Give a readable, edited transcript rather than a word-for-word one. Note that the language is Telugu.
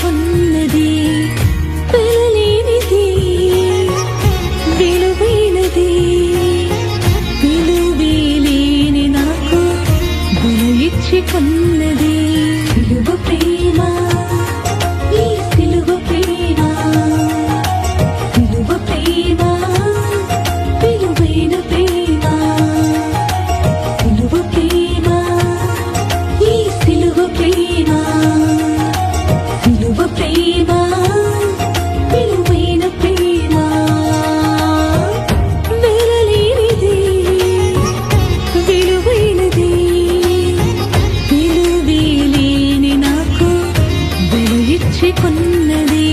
కొన్నది వెలలేనిది విలువైనది విలువేలేని నాకు విలు ఇచ్చి కొన్నది సిలువ ప్రేమ ఈ సిలువ ప్రేమ సిలువ ప్రేమ విలువైన ప్రేమ సిలువ ప్రేమ ఈ సిలువ ప్రేమ సిలువ ప్రేమ విలువైన ప్రేమ వెలలేనిది విలువైనది విలువేలేని నాకు విలు ఇచ్చి కొన్నది